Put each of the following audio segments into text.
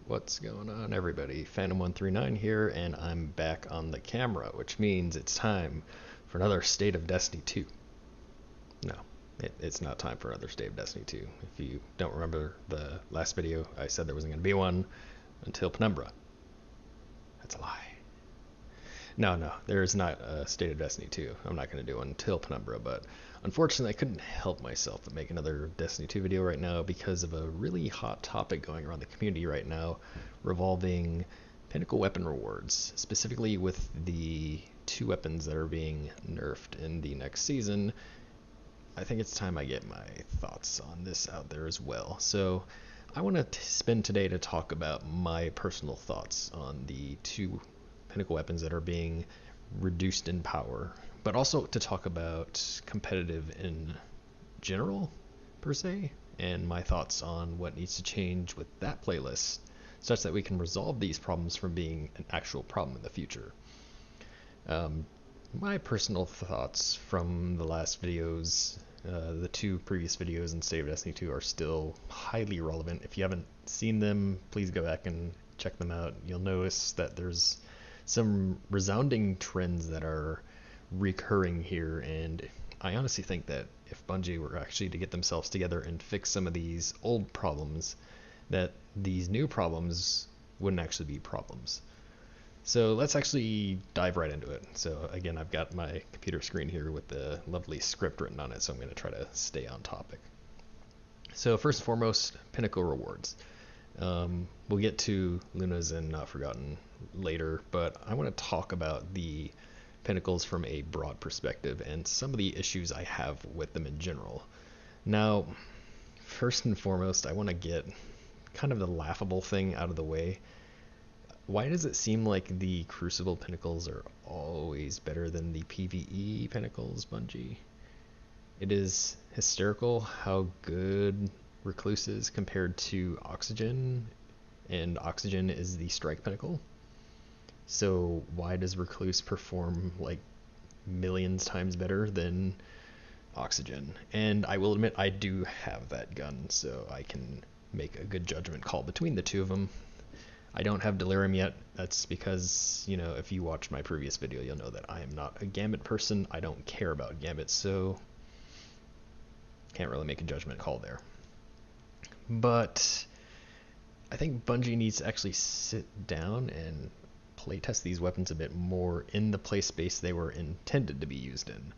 What's going on, everybody? Phantom139 here, and I'm back on the camera, which means it's time for another State of Destiny 2. No, it's not time for another State of Destiny 2. If you don't remember the last video, I said there wasn't going to be one until Penumbra. That's a lie. No, there is not a State of Destiny 2. I'm not going to do one until Penumbra, but unfortunately I couldn't help myself to make another Destiny 2 video right now because of a really hot topic going around the community right now revolving Pinnacle weapon rewards, specifically with the two weapons that are being nerfed in the next season. I think it's time I get my thoughts on this out there as well. So I want to spend today to talk about my personal thoughts on the two Pinnacle weapons that are being reduced in power, but also to talk about competitive in general, per se, and my thoughts on what needs to change with that playlist such that we can resolve these problems from being an actual problem in the future. My personal thoughts from the last videos, the two previous videos in State of Destiny 2 are still highly relevant. If you haven't seen them, please go back and check them out. You'll notice that there's some resounding trends that are recurring here, and I honestly think that if Bungie were actually to get themselves together and fix some of these old problems, that these new problems wouldn't actually be problems. So let's actually dive right into it. So again, I've got my computer screen here with the lovely script written on it, so I'm going to try to stay on topic. So first and foremost, Pinnacle rewards. We'll get to Luna's and Not Forgotten later, but I want to talk about the Pinnacles from a broad perspective and some of the issues I have with them in general. Now, first and foremost, I want to get kind of the laughable thing out of the way. Why does it seem like the Crucible Pinnacles are always better than the PvE Pinnacles, Bungie? It is hysterical how good Recluse is compared to Oxygen, and Oxygen is the Strike Pinnacle. So why does Recluse perform like millions times better than Oxygen? And I will admit I do have that gun, so I can make a good judgment call between the two of them. I don't have Delirium yet. That's because, you know, if you watch my previous video, you'll know that I am not a Gambit person. I don't care about Gambit, so can't really make a judgment call there. But I think Bungie needs to actually sit down and playtest these weapons a bit more in the play space they were intended to be used in.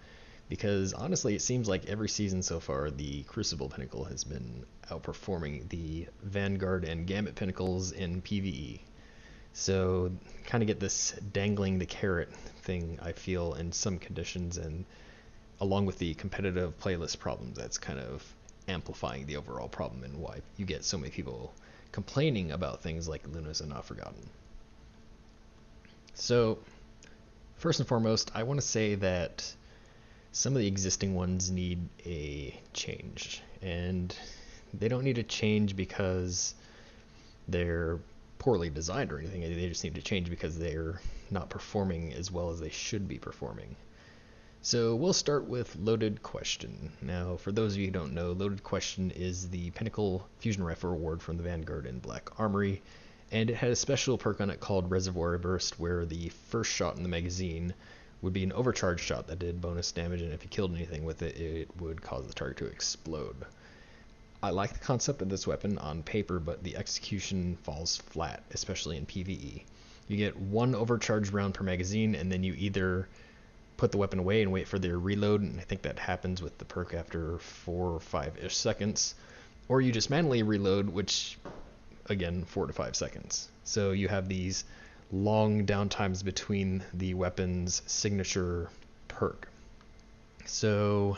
Because honestly, it seems like every season so far, the Crucible Pinnacle has been outperforming the Vanguard and Gambit Pinnacles in PvE. So kind of get this dangling the carrot thing, I feel, in some conditions, and along with the competitive playlist problems, that's kind of amplifying the overall problem and why you get so many people complaining about things like Luna's and Not Forgotten. So first and foremost, I want to say that some of the existing ones need a change, and they don't need to change because they're poorly designed or anything. They just need to change because they're not performing as well as they should be performing. So we'll start with Loaded Question. Now, for those of you who don't know, Loaded Question is the Pinnacle Fusion Rifle reward from the Vanguard and Black Armory, and it had a special perk on it called Reservoir Burst, where the first shot in the magazine would be an overcharged shot that did bonus damage, and if you killed anything with it, it would cause the target to explode. I like the concept of this weapon on paper, but the execution falls flat, especially in PvE. You get one overcharged round per magazine, and then you either put the weapon away and wait for their reload, and I think that happens with the perk after 4 or 5-ish seconds, or you just manually reload, which, again, 4 to 5 seconds. So you have these long downtimes between the weapon's signature perk. So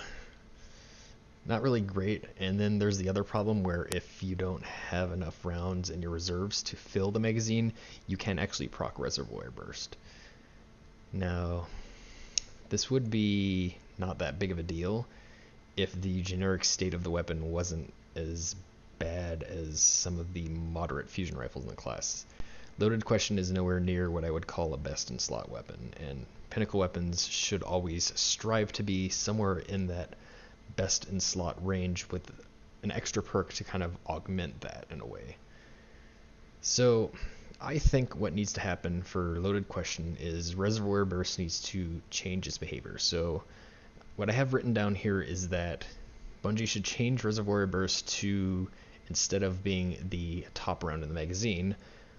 not really great. And then there's the other problem where if you don't have enough rounds in your reserves to fill the magazine, you can actually proc Reservoir Burst. Now, this would be not that big of a deal if the generic state of the weapon wasn't as bad as some of the moderate fusion rifles in the class. Loaded Question is nowhere near what I would call a best in slot weapon, and Pinnacle weapons should always strive to be somewhere in that best in slot range with an extra perk to kind of augment that in a way. So I think what needs to happen for Loaded Question is Reservoir Burst needs to change its behavior. So what I have written down here is that Bungie should change Reservoir Burst to, instead of being the top round in the magazine,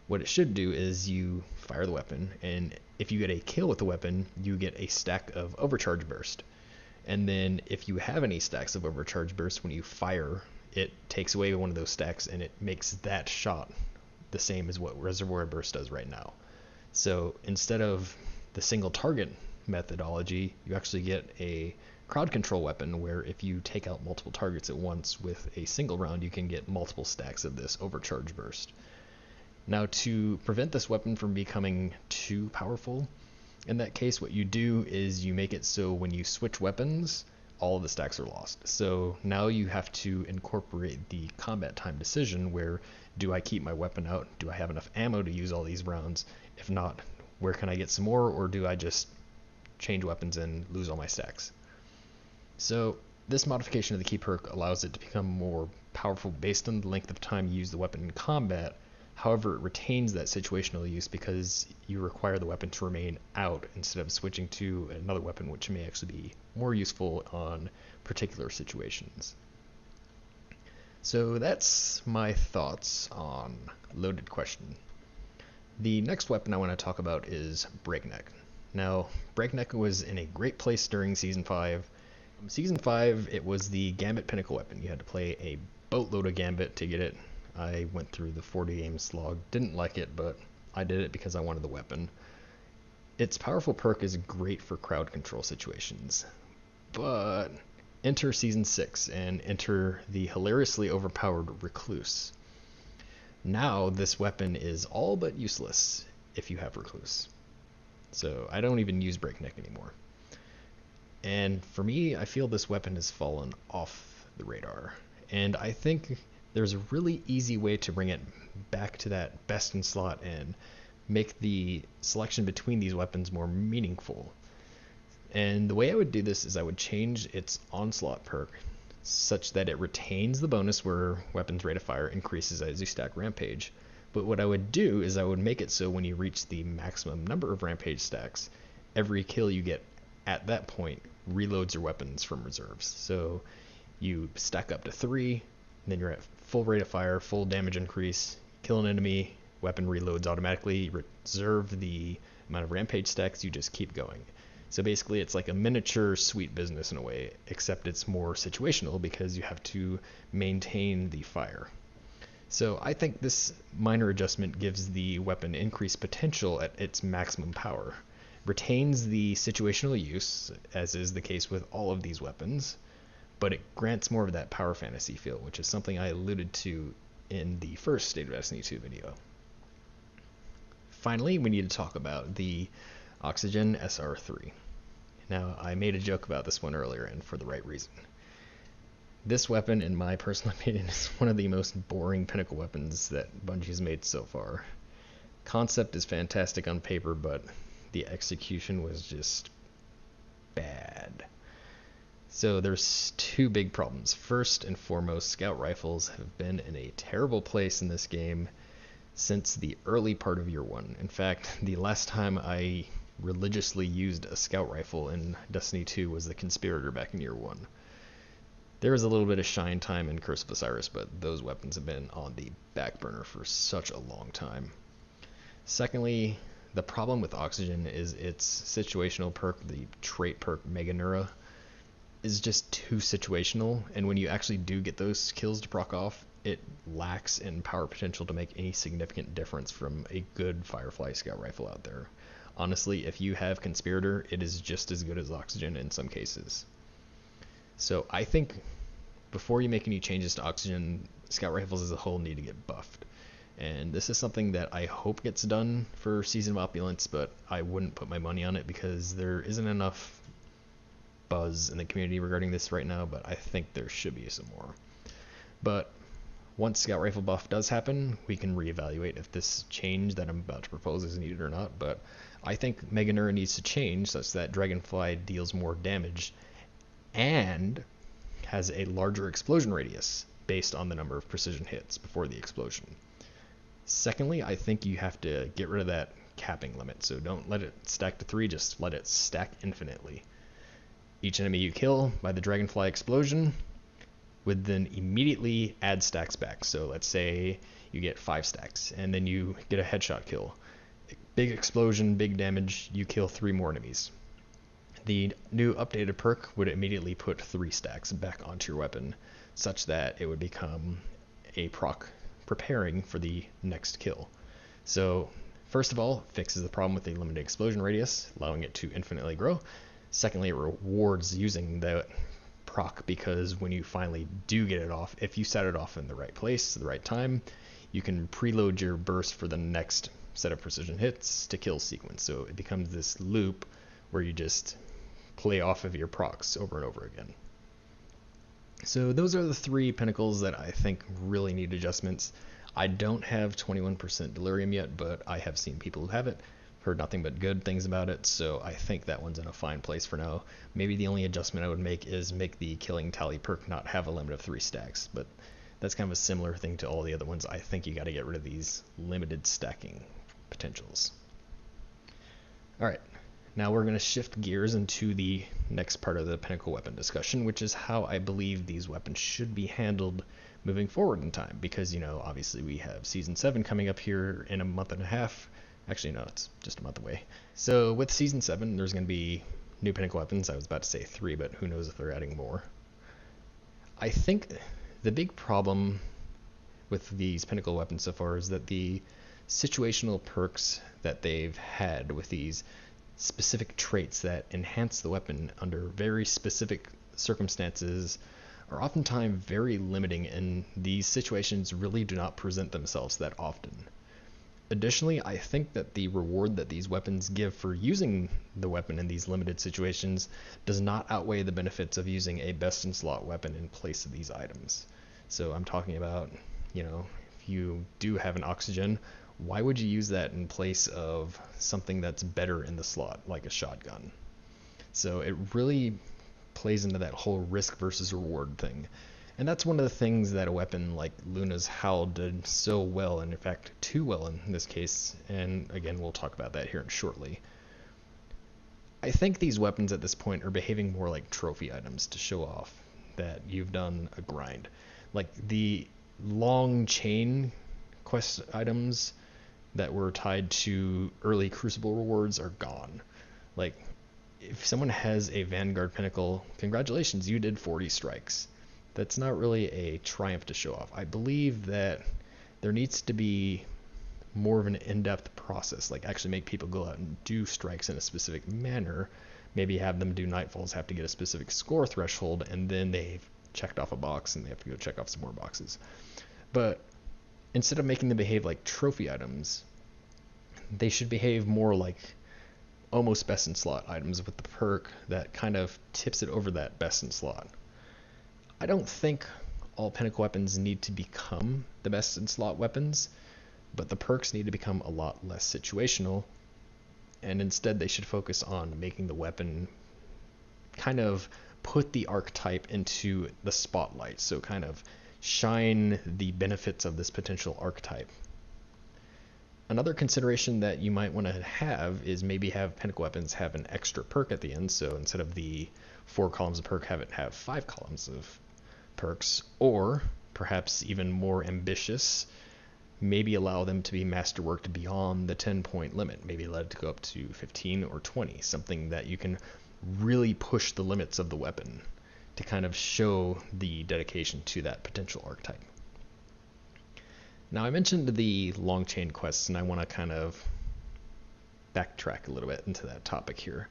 what it should do is you fire the weapon, and if you get a kill with the weapon, you get a stack of Overcharge Burst. And then if you have any stacks of Overcharge Burst, when you fire, it takes away one of those stacks and it makes that shot the same as what Reservoir Burst does right now. So instead of the single target methodology, you actually get a crowd control weapon where if you take out multiple targets at once with a single round, you can get multiple stacks of this Overcharge Burst. Now, to prevent this weapon from becoming too powerful, in that case, what you do is you make it so when you switch weapons, all of the stacks are lost. So now you have to incorporate the combat time decision where, do I keep my weapon out? Do I have enough ammo to use all these rounds? If not, where can I get some more? Or do I just change weapons and lose all my stacks? So this modification of the key perk allows it to become more powerful based on the length of time you use the weapon in combat. However, it retains that situational use because you require the weapon to remain out instead of switching to another weapon, which may actually be more useful on particular situations. So that's my thoughts on Loaded Question. The next weapon I want to talk about is Breakneck. Now, Breakneck was in a great place during Season 5. Season 5, it was the Gambit Pinnacle weapon. You had to play a boatload of Gambit to get it. I went through the 40 game slog, didn't like it, but I did it because I wanted the weapon. Its powerful perk is great for crowd control situations, but enter Season 6 and enter the hilariously overpowered Recluse. Now this weapon is all but useless if you have Recluse. So I don't even use Breakneck anymore. And for me, I feel this weapon has fallen off the radar. And I think there's a really easy way to bring it back to that best in slot and make the selection between these weapons more meaningful. And the way I would do this is I would change its onslaught perk such that it retains the bonus where weapons rate of fire increases as you stack rampage. But what I would do is I would make it so when you reach the maximum number of rampage stacks, every kill you get at that point reloads your weapons from reserves. So you stack up to 3, and then you're at full rate of fire, full damage increase, kill an enemy, weapon reloads automatically, reserve the amount of rampage stacks, you just keep going. So basically it's like a miniature Sweet Business in a way, except it's more situational because you have to maintain the fire. So I think this minor adjustment gives the weapon increased potential at its maximum power, retains the situational use, as is the case with all of these weapons, but it grants more of that power fantasy feel, which is something I alluded to in the first State of Destiny 2 video. Finally, we need to talk about the Oxygen SR3. Now, I made a joke about this one earlier, and for the right reason. This weapon, in my personal opinion, is one of the most boring Pinnacle weapons that Bungie's made so far. Concept is fantastic on paper, but the execution was just bad. So there's two big problems. First and foremost, scout rifles have been in a terrible place in this game since the early part of year 1. In fact, the last time I religiously used a scout rifle in Destiny 2 was the Conspirator back in year 1. There was a little bit of shine time in Curse of Osiris, but those weapons have been on the back burner for such a long time. Secondly, the problem with Oxygen is its situational perk, the trait perk Meganura, is just too situational, and when you actually do get those kills to proc off, it lacks in power potential to make any significant difference from a good Firefly scout rifle out there. Honestly, if you have Conspirator, it is just as good as Oxygen in some cases. So I think before you make any changes to Oxygen, scout rifles as a whole need to get buffed. And this is something that I hope gets done for Season of Opulence, but I wouldn't put my money on it because there isn't enough buzz in the community regarding this right now, but I think there should be some more. But once scout rifle buff does happen, we can reevaluate if this change that I'm about to propose is needed or not, but I think Meganura needs to change such that Dragonfly deals more damage and has a larger explosion radius based on the number of precision hits before the explosion. Secondly, I think you have to get rid of that capping limit. So don't let it stack to 3, just let it stack infinitely. Each enemy you kill by the dragonfly explosion would then immediately add stacks back. So let's say you get 5 stacks and then you get a headshot kill. Big explosion, big damage, you kill 3 more enemies. The new updated perk would immediately put 3 stacks back onto your weapon, such that it would become a proc preparing for the next kill. So first of all, fixes the problem with the limited explosion radius, allowing it to infinitely grow. Secondly, it rewards using the proc, because when you finally do get it off, if you set it off in the right place, the right time, you can preload your burst for the next set of precision hits to kill sequence. So it becomes this loop where you just play off of your procs over and over again. So those are the 3 pinnacles that I think really need adjustments. I don't have 21% delirium yet, but I have seen people who have it, heard nothing but good things about it, so I think that one's in a fine place for now. Maybe the only adjustment I would make is make the killing tally perk not have a limit of 3 stacks, but that's kind of a similar thing to all the other ones. I think you got to get rid of these limited stacking potentials. Alright, now we're going to shift gears into the next part of the pinnacle weapon discussion, which is how I believe these weapons should be handled moving forward in time, because, you know, obviously we have Season 7 coming up here in a month and a half. Actually, no, it's just a month away. So with Season 7, there's going to be new pinnacle weapons. I was about to say 3, but who knows if they're adding more. I think the big problem with these pinnacle weapons so far is that the situational perks that they've had with these specific traits that enhance the weapon under very specific circumstances are oftentimes very limiting, and these situations really do not present themselves that often. Additionally, I think that the reward that these weapons give for using the weapon in these limited situations does not outweigh the benefits of using a best-in-slot weapon in place of these items. So I'm talking about, you know, if you do have an oxygen, why would you use that in place of something that's better in the slot, like a shotgun? So it really plays into that whole risk versus reward thing. And that's one of the things that a weapon like Luna's Howl did so well, and in fact too well in this case, and again we'll talk about that here shortly. I think these weapons at this point are behaving more like trophy items to show off that you've done a grind. Like the long chain quest items that were tied to early Crucible rewards are gone. Like, if someone has a Vanguard Pinnacle, congratulations, you did 40 strikes. That's not really a triumph to show off. I believe that there needs to be more of an in-depth process, like actually make people go out and do strikes in a specific manner. Maybe have them do nightfalls, have to get a specific score threshold, and then they've checked off a box and they have to go check off some more boxes. But instead of making them behave like trophy items, they should behave more like almost best in slot items with the perk that kind of tips it over that best in slot. I don't think all pinnacle weapons need to become the best in slot weapons, but the perks need to become a lot less situational, and instead they should focus on making the weapon kind of put the archetype into the spotlight, so kind of shine the benefits of this potential archetype. Another consideration that you might want to have is maybe have pinnacle weapons have an extra perk at the end, so instead of the 4 columns of perk, have it have 5 columns of perks, or perhaps even more ambitious, maybe allow them to be masterworked beyond the 10-point limit, maybe let it go up to 15 or 20, something that you can really push the limits of the weapon to kind of show the dedication to that potential archetype. Now, I mentioned the long chain quests, and I want to kind of backtrack a little bit into that topic here.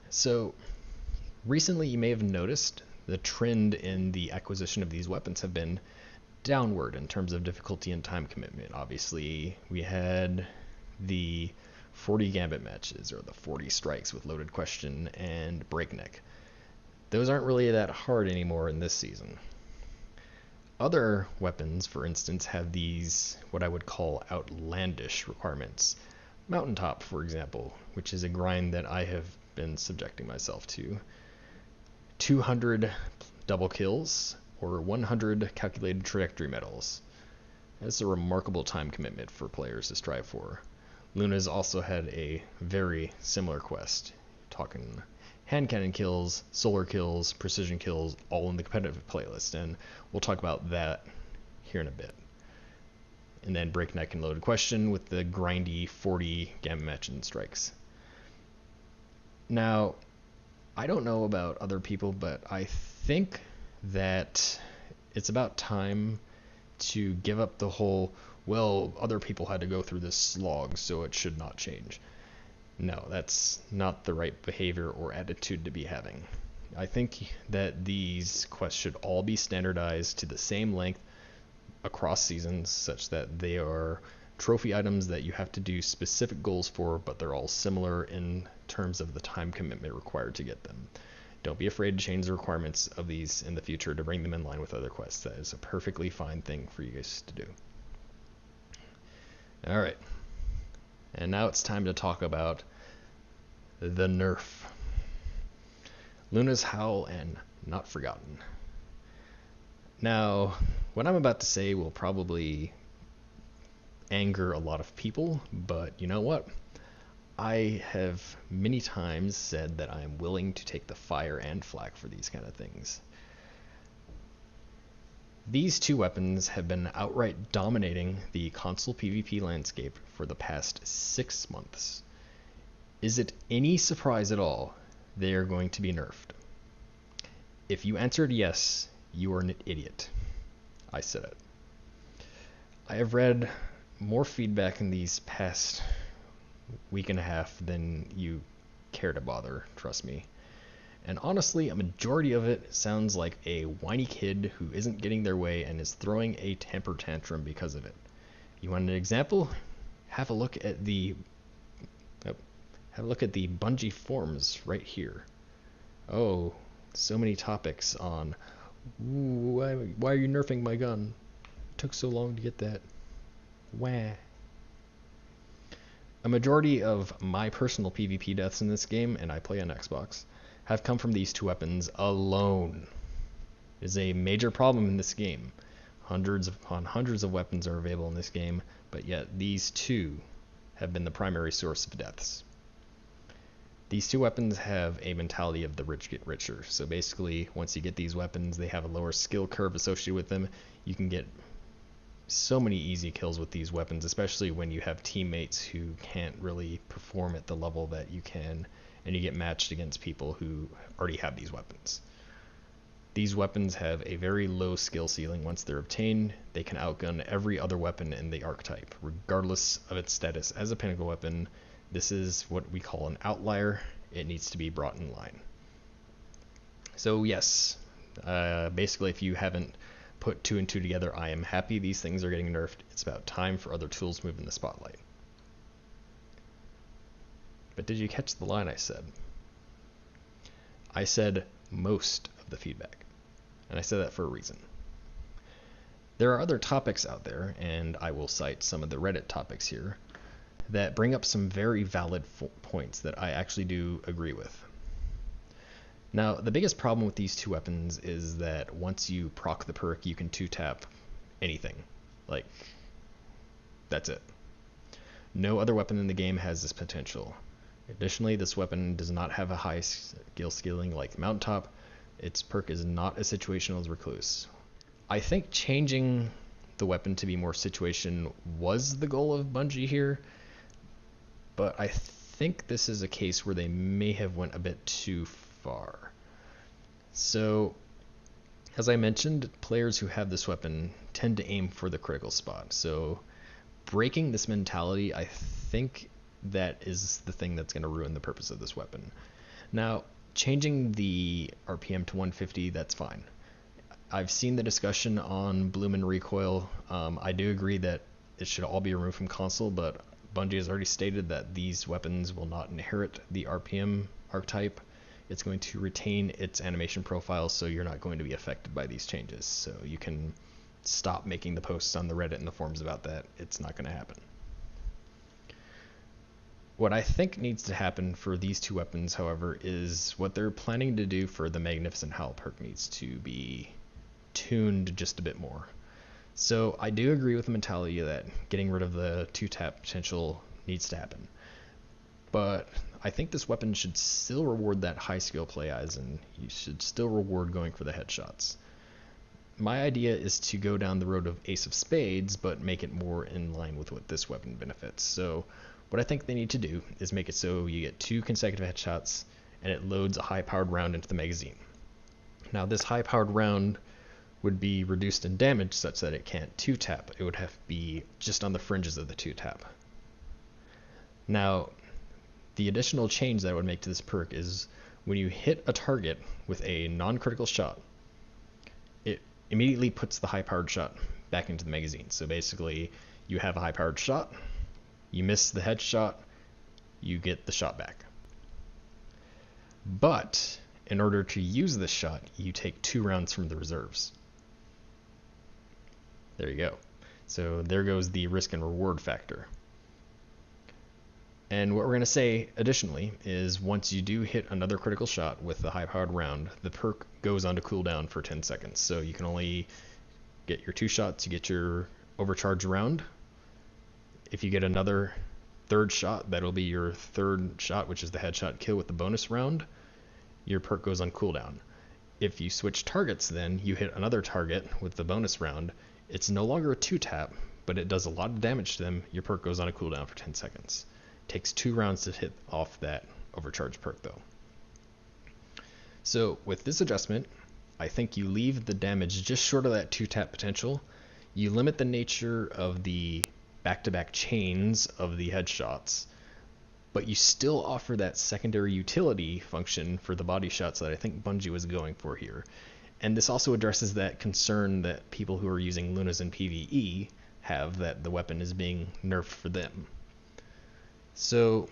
So recently you may have noticed the trend in the acquisition of these weapons have been downward in terms of difficulty and time commitment. Obviously, we had the 40 gambit matches, or the 40 strikes with loaded question and breakneck. Those aren't really that hard anymore in this season. Other weapons, for instance, have these what I would call outlandish requirements. Mountaintop, for example, which is a grind that I have been subjecting myself to. 200 double kills, or 100 calculated trajectory medals. That's a remarkable time commitment for players to strive for. Luna's also had a very similar quest, talking hand cannon kills, solar kills, precision kills, all in the competitive playlist, and we'll talk about that here in a bit. And then Breakneck and Loaded Question with the grindy 40 Gamma Matching strikes. Now, I don't know about other people, but I think that it's about time to give up the whole, well, other people had to go through this slog, so it should not change. No, that's not the right behavior or attitude to be having. I think that these quests should all be standardized to the same length across seasons, such that they are trophy items that you have to do specific goals for, but they're all similar in terms of the time commitment required to get them. Don't be afraid to change the requirements of these in the future to bring them in line with other quests. That is a perfectly fine thing for you guys to do. Alright, and now it's time to talk about the nerf. Luna's Howl and Not Forgotten. Now, what I'm about to say will probably anger a lot of people, but you know what? I have many times said that I am willing to take the fire and flak for these kind of things. These two weapons have been outright dominating the console PvP landscape for the past 6 months. Is it any surprise at all they are going to be nerfed? If you answered yes, you are an idiot. I said it. I have read more feedback in these past week and a half than you care to bother, trust me. And honestly, a majority of it sounds like a whiny kid who isn't getting their way and is throwing a temper tantrum because of it. You want an example? Have a look at the Bungie forums right here. Oh, so many topics on why are you nerfing my gun? It took so long to get that. Wah. A majority of my personal PvP deaths in this game, and I play on Xbox, have come from these two weapons alone. It is a major problem in this game. Hundreds upon hundreds of weapons are available in this game, but yet these two have been the primary source of deaths. These two weapons have a mentality of the rich get richer. So basically, once you get these weapons, they have a lower skill curve associated with them. You can get so many easy kills with these weapons, especially when you have teammates who can't really perform at the level that you can, and you get matched against people who already have these weapons. These weapons have a very low skill ceiling. Once they're obtained, they can outgun every other weapon in the archetype, regardless of its status as a Pinnacle weapon. This is what we call an outlier. It needs to be brought in line. So yes, basically if you haven't put 2 and 2 together, I am happy these things are getting nerfed. It's about time for other tools to move in the spotlight. But did you catch the line I said? I said most of the feedback. And I said that for a reason. There are other topics out there, and I will cite some of the Reddit topics here, that bring up some very valid points that I actually do agree with. Now, the biggest problem with these two weapons is that once you proc the perk, you can 2-tap anything. Like, that's it. No other weapon in the game has this potential. Additionally, this weapon does not have a high skill scaling like Mountaintop. Its perk is not as situational as Recluse. I think changing the weapon to be more situation was the goal of Bungie here, but I think this is a case where they may have went a bit too far. So, as I mentioned, players who have this weapon tend to aim for the critical spot. So, breaking this mentality, I think that is the thing that's going to ruin the purpose of this weapon. Now, changing the RPM to 150, that's fine. I've seen the discussion on Bloom and Recoil. I do agree that it should all be removed from console, but Bungie has already stated that these weapons will not inherit the RPM archetype. It's going to retain its animation profile, so you're not going to be affected by these changes. So you can stop making the posts on the Reddit and the forums about that. It's not going to happen. What I think needs to happen for these two weapons, however, is what they're planning to do for the Magnificent Howl perk needs to be tuned just a bit more. So I do agree with the mentality that getting rid of the 2-tap potential needs to happen. But I think this weapon should still reward that high skill play, as in you should still reward going for the headshots. My idea is to go down the road of Ace of Spades, but make it more in line with what this weapon benefits. So what I think they need to do is make it so you get 2 consecutive headshots and it loads a high-powered round into the magazine. Now this high-powered round would be reduced in damage such that it can't 2-tap. It would have to be just on the fringes of the 2-tap. Now, the additional change that I would make to this perk is when you hit a target with a non-critical shot, it immediately puts the high-powered shot back into the magazine. So basically, you have a high-powered shot, you miss the headshot, you get the shot back. But in order to use this shot, you take 2 rounds from the reserves. There you go. So there goes the risk and reward factor. And what we're going to say additionally is once you do hit another critical shot with the high-powered round, the perk goes on to cooldown for 10 seconds. So you can only get your 2 shots, you get your overcharged round. If you get another 3rd shot, that'll be your 3rd shot, which is the headshot kill with the bonus round. Your perk goes on cooldown. If you switch targets, then you hit another target with the bonus round. It's no longer a 2-tap, but it does a lot of damage to them. Your perk goes on a cooldown for 10 seconds. Takes 2 rounds to hit off that overcharged perk though. So with this adjustment, I think you leave the damage just short of that 2-tap potential. You limit the nature of the back-to-back chains of the headshots, but you still offer that secondary utility function for the body shots that I think Bungie was going for here. And this also addresses that concern that people who are using Lunas in PvE have, that the weapon is being nerfed for them. So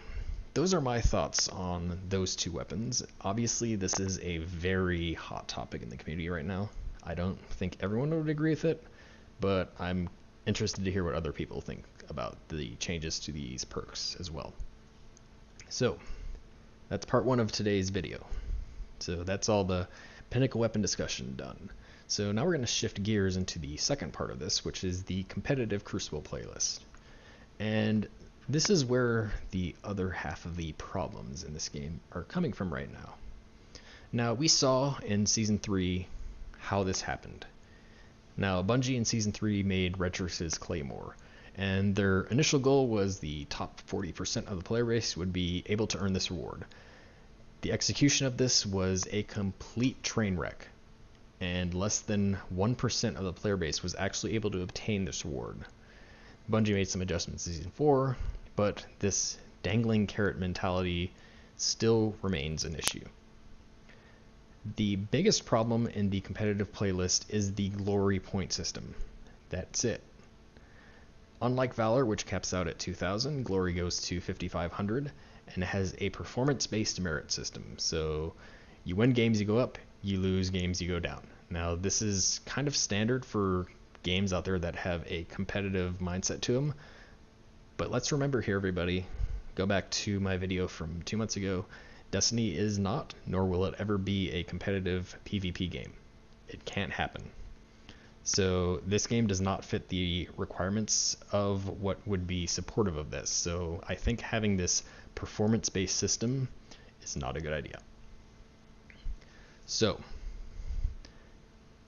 those are my thoughts on those 2 weapons. Obviously, this is a very hot topic in the community right now. I don't think everyone would agree with it, but I'm interested to hear what other people think about the changes to these perks as well. So that's part 1 of today's video. So that's all the Pinnacle weapon discussion done. So now we're going to shift gears into the second part of this, which is the competitive Crucible playlist. And this is where the other half of the problems in this game are coming from right now. Now, we saw in Season 3 how this happened. Now, Bungie in Season 3 made Retrix's Claymore, and their initial goal was the top 40% of the player base would be able to earn this reward. The execution of this was a complete train wreck, and less than 1% of the player base was actually able to obtain this reward. Bungie made some adjustments in Season 4, but this dangling carrot mentality still remains an issue. The biggest problem in the competitive playlist is the glory point system. That's it. Unlike Valor, which caps out at 2,000, glory goes to 5,500, and it has a performance-based merit system. So you win games, you go up, you lose games, you go down. Now, this is kind of standard for games out there that have a competitive mindset to them, but let's remember here, everybody, go back to my video from 2 months ago. Destiny is not, nor will it ever be, a competitive PvP game. It can't happen. So this game does not fit the requirements of what would be supportive of this. So I think having this performance-based system is not a good idea. So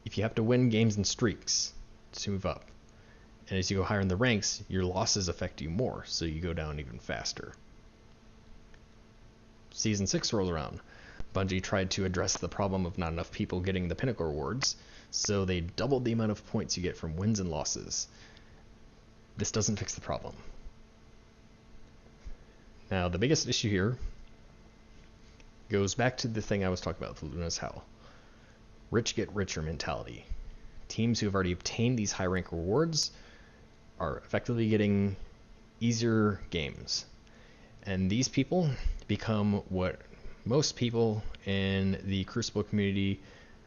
if you have to win games and streaks to move up, and as you go higher in the ranks, your losses affect you more, so you go down even faster. Season 6 rolls around. Bungie tried to address the problem of not enough people getting the Pinnacle rewards, so they doubled the amount of points you get from wins and losses. This doesn't fix the problem. Now, the biggest issue here goes back to the thing I was talking about with Luna's Hell. Rich get richer mentality. Teams who have already obtained these high rank rewards are effectively getting easier games. And these people become what most people in the Crucible community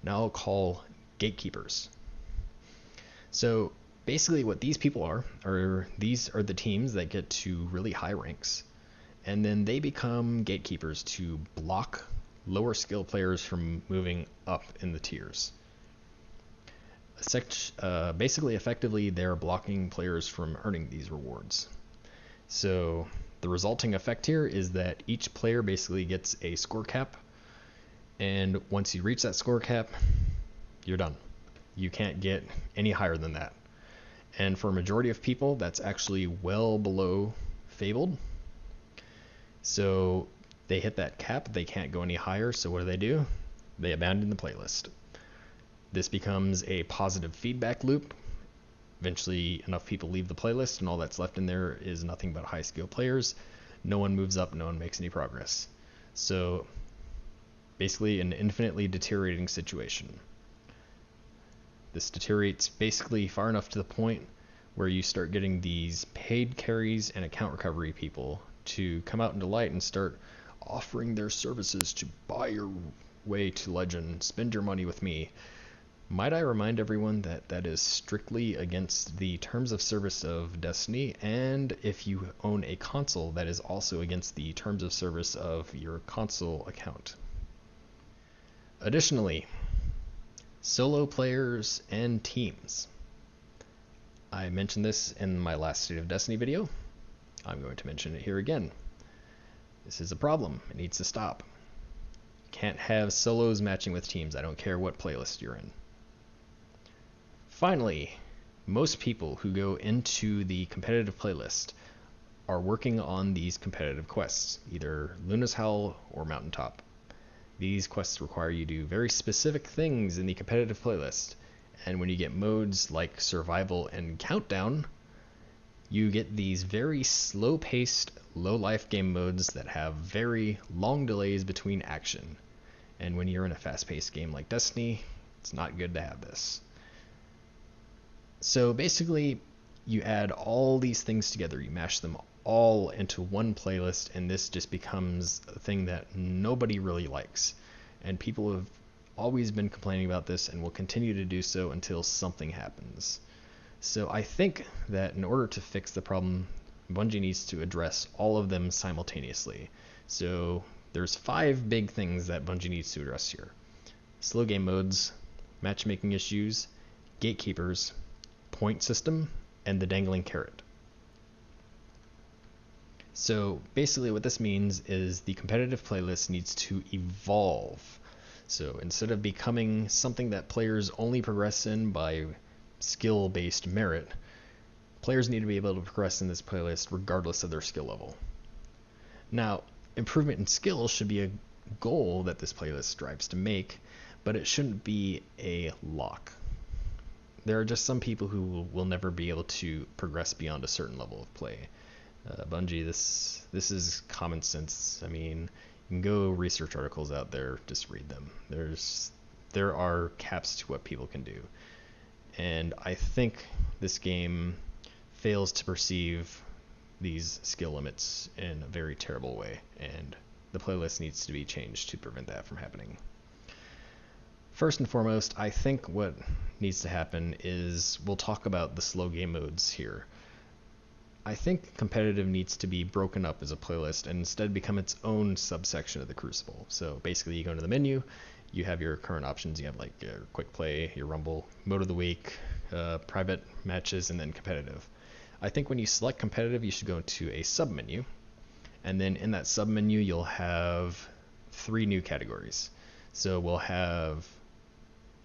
now call gatekeepers. So basically what these people are these are the teams that get to really high ranks, and then they become gatekeepers to block lower skill players from moving up in the tiers. Basically, effectively, they're blocking players from earning these rewards. So the resulting effect here is that each player basically gets a score cap, and once you reach that score cap, you're done. You can't get any higher than that. And for a majority of people, that's actually well below Fabled. So they hit that cap, they can't go any higher, so what do? They abandon the playlist. This becomes a positive feedback loop. Eventually, enough people leave the playlist, and all that's left in there is nothing but high skill players. No one moves up, no one makes any progress. So basically an infinitely deteriorating situation. This deteriorates basically far enough to the point where you start getting these paid carries and account recovery people to come out into light and start offering their services to buy your way to legend, spend your money with me. Might I remind everyone that that is strictly against the terms of service of Destiny, and if you own a console, that is also against the terms of service of your console account. Additionally, solo players and teams. I mentioned this in my last State of Destiny video. I'm going to mention it here again. This is a problem. It needs to stop. You can't have solos matching with teams. I don't care what playlist you're in. Finally, most people who go into the competitive playlist are working on these competitive quests, either Luna's Howl or Mountaintop. These quests require you to do very specific things in the competitive playlist, and when you get modes like Survival and Countdown, you get these very slow-paced, low-life game modes that have very long delays between action. And when you're in a fast-paced game like Destiny, it's not good to have this. So basically, you add all these things together, you mash them all into one playlist, and this just becomes a thing that nobody really likes. And people have always been complaining about this and will continue to do so until something happens. So I think that in order to fix the problem, Bungie needs to address all of them simultaneously. So there's 5 big things that Bungie needs to address here: slow game modes, matchmaking issues, gatekeepers, point system, and the dangling carrot. So basically what this means is the competitive playlist needs to evolve. So instead of becoming something that players only progress in by skill-based merit, players need to be able to progress in this playlist regardless of their skill level. Now, improvement in skill should be a goal that this playlist strives to make, but it shouldn't be a lock. There are just some people who will never be able to progress beyond a certain level of play. Bungie, this is common sense. I mean, you can go research articles out there, just read them. There are caps to what people can do. And I think this game fails to perceive these skill limits in a very terrible way, and the playlist needs to be changed to prevent that from happening. First and foremost, I think what needs to happen is we'll talk about the slow game modes here. I think competitive needs to be broken up as a playlist and instead become its own subsection of the Crucible. So basically you go into the menu, you have your current options, you have like your quick play, your rumble, mode of the week, private matches, and then competitive. I think when you select competitive, you should go into a sub-menu, and then in that sub-menu you'll have 3 new categories. So we'll have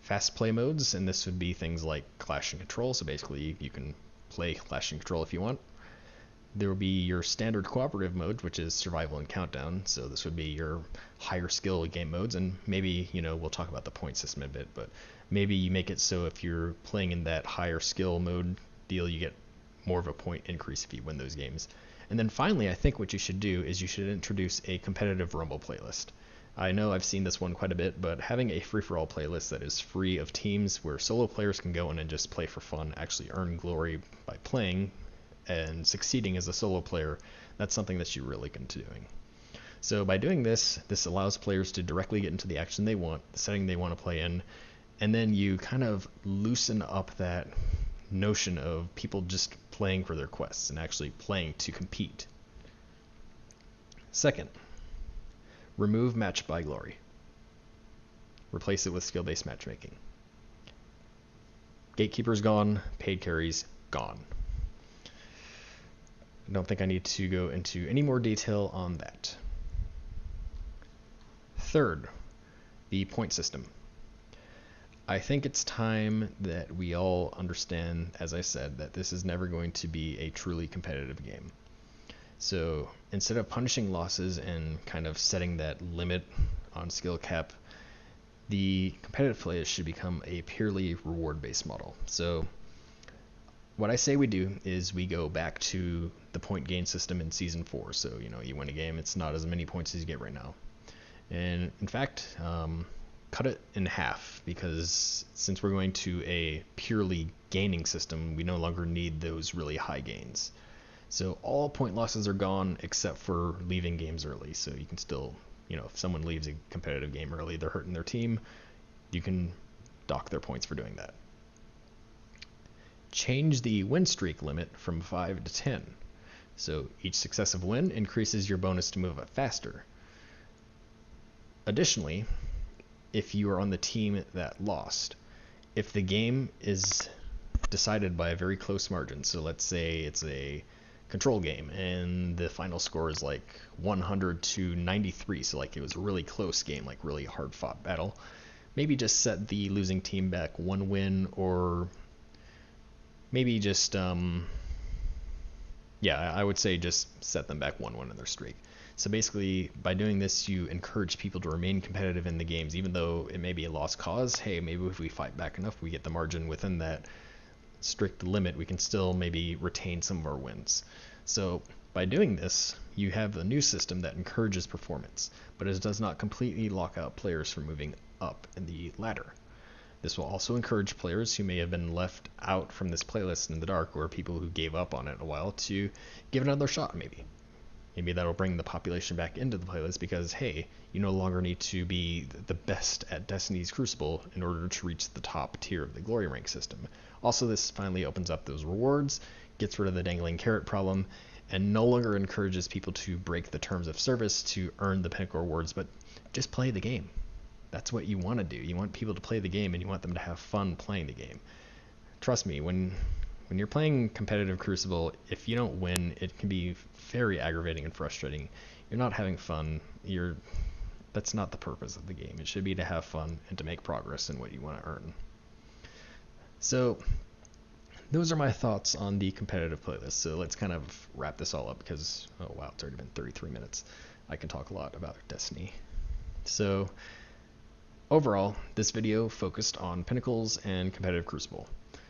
fast play modes, and this would be things like Clash and Control, so basically you can play Clash and Control if you want. There will be your standard cooperative mode, which is Survival and Countdown, so this would be your higher skill game modes, and maybe, we'll talk about the point system a bit, but maybe you make it so if you're playing in that higher skill mode deal, you get more of a point increase if you win those games. And then finally, I think what you should do is you should introduce a competitive Rumble playlist. I know I've seen this one quite a bit, but having a free-for-all playlist that is free of teams where solo players can go in and just play for fun, actually earn glory by playing and succeeding as a solo player, that's something that you really get into doing. So by doing this, this allows players to directly get into the action they want, the setting they want to play in, and then you kind of loosen up that notion of people just playing for their quests and actually playing to compete. Second, remove match by glory. Replace it with skill-based matchmaking. Gatekeeper's gone, paid carries gone. I don't think I need to go into any more detail on that. Third, the point system. I think it's time that we all understand, as I said, that this is never going to be a truly competitive game. So instead of punishing losses and kind of setting that limit on skill cap, the competitive players should become a purely reward-based model. So what I say we do is we go back to the point gain system in Season 4. So, you win a game, it's not as many points as you get right now. And in fact, cut it in half, because since we're going to a purely gaining system, we no longer need those really high gains. So all point losses are gone except for leaving games early. So you can still, if someone leaves a competitive game early, they're hurting their team, you can dock their points for doing that. Change the win streak limit from 5 to 10. So each successive win increases your bonus to move up faster. Additionally, if you are on the team that lost, if the game is decided by a very close margin, so let's say it's a control game and the final score is like 100 to 93, so like it was a really close game, like really hard fought battle, maybe just set the losing team back one win, or maybe just I would say just set them back one win in their streak. So basically, by doing this, you encourage people to remain competitive in the games, even though it may be a lost cause. Hey, maybe if we fight back enough, we get the margin within that strict limit, we can still maybe retain some of our wins. So by doing this, you have a new system that encourages performance, but it does not completely lock out players from moving up in the ladder. This will also encourage players who may have been left out from this playlist in the dark, or people who gave up on it a while, to give it another shot maybe. Maybe that'll bring the population back into the playlist because, hey, you no longer need to be the best at Destiny's Crucible in order to reach the top tier of the glory rank system. Also, this finally opens up those rewards, gets rid of the dangling carrot problem, and no longer encourages people to break the terms of service to earn the Pinnacle rewards, but just play the game. That's what you want to do. You want people to play the game, and you want them to have fun playing the game. Trust me, when you're playing competitive Crucible, if you don't win, it can be very aggravating and frustrating. You're not having fun. That's not the purpose of the game. It should be to have fun and to make progress in what you want to earn. So those are my thoughts on the competitive playlist. So let's kind of wrap this all up because, oh wow, it's already been 33 minutes. I can talk a lot about Destiny. So overall, this video focused on Pinnacles and competitive Crucible.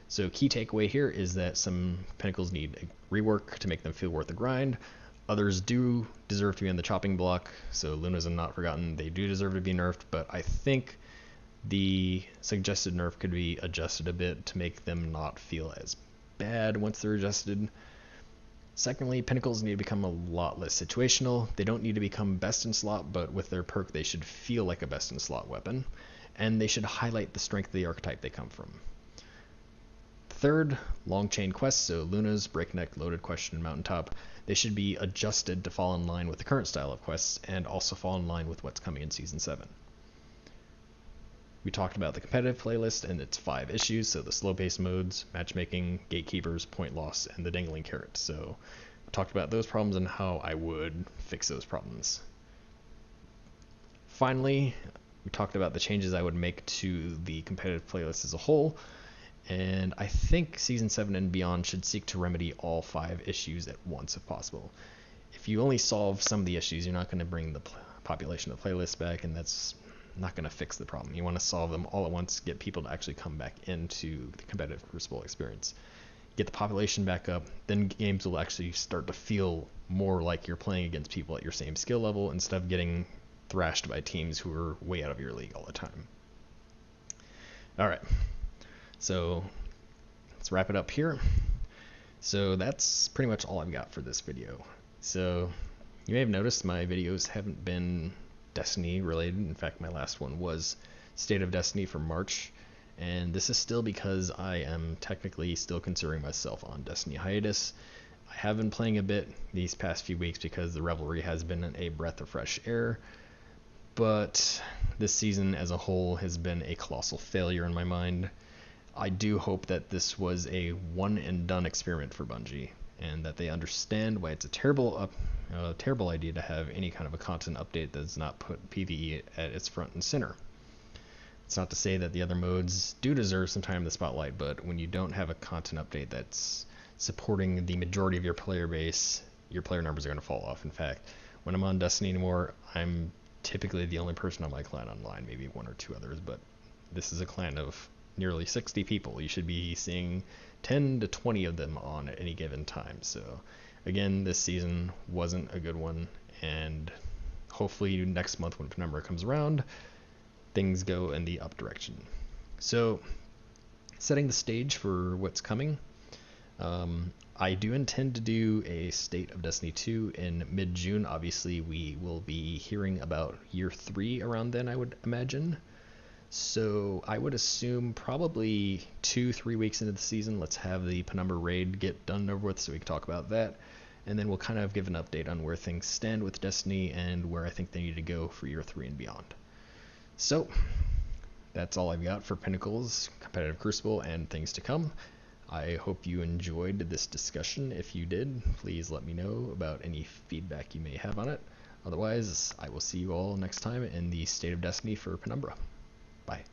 So key takeaway here is that some Pinnacles need a rework to make them feel worth the grind. Others do deserve to be on the chopping block, so Luna's Not Forgotten, they do deserve to be nerfed, but I think the suggested nerf could be adjusted a bit to make them not feel as bad once they're adjusted. Secondly, Pinnacles need to become a lot less situational. They don't need to become best in slot, but with their perk they should feel like a best in slot weapon, and they should highlight the strength of the archetype they come from. Third, long chain quests, so Luna's, Breakneck, Loaded Question, and Mountaintop, they should be adjusted to fall in line with the current style of quests and also fall in line with what's coming in Season 7. We talked about the competitive playlist and its 5 issues, so the slow-paced modes, matchmaking, gatekeepers, point loss, and the dangling carrot. So we talked about those problems and how I would fix those problems. Finally, we talked about the changes I would make to the competitive playlist as a whole, and I think Season 7 and beyond should seek to remedy all 5 issues at once if possible. If you only solve some of the issues, you're not going to bring the population of the playlist back, and that's not going to fix the problem. You want to solve them all at once, get people to actually come back into the competitive Crucible experience. Get the population back up, then games will actually start to feel more like you're playing against people at your same skill level instead of getting thrashed by teams who are way out of your league all the time. Alright. So let's wrap it up here. So that's pretty much all I've got for this video. So you may have noticed my videos haven't been Destiny related. In fact, my last one was State of Destiny for March, and this is still because I am technically still considering myself on Destiny hiatus. I have been playing a bit these past few weeks because the Revelry has been a breath of fresh air, but this season as a whole has been a colossal failure in my mind. I do hope that this was a one and done experiment for Bungie, and that they understand why it's a terrible idea to have any kind of a content update that does not put PvE at its front and center. It's not to say that the other modes do deserve some time in the spotlight, but when you don't have a content update that's supporting the majority of your player base, your player numbers are going to fall off. In fact, when I'm on Destiny anymore, I'm typically the only person on my clan online, maybe one or two others, but this is a clan of nearly 60 people. You should be seeing 10 to 20 of them on at any given time. So again, this season wasn't a good one, and hopefully next month when Penumbra comes around, things go in the up direction. So setting the stage for what's coming, I do intend to do a State of Destiny 2 in mid-June. Obviously, we will be hearing about Year 3 around then, I would imagine. So I would assume probably 2-3 weeks into the season, let's have the Penumbra raid get done and over with so we can talk about that. And then we'll kind of give an update on where things stand with Destiny and where I think they need to go for Year 3 and beyond. So that's all I've got for Pinnacle's competitive Crucible and things to come. I hope you enjoyed this discussion. If you did, please let me know about any feedback you may have on it. Otherwise, I will see you all next time in the State of Destiny for Penumbra. Bye.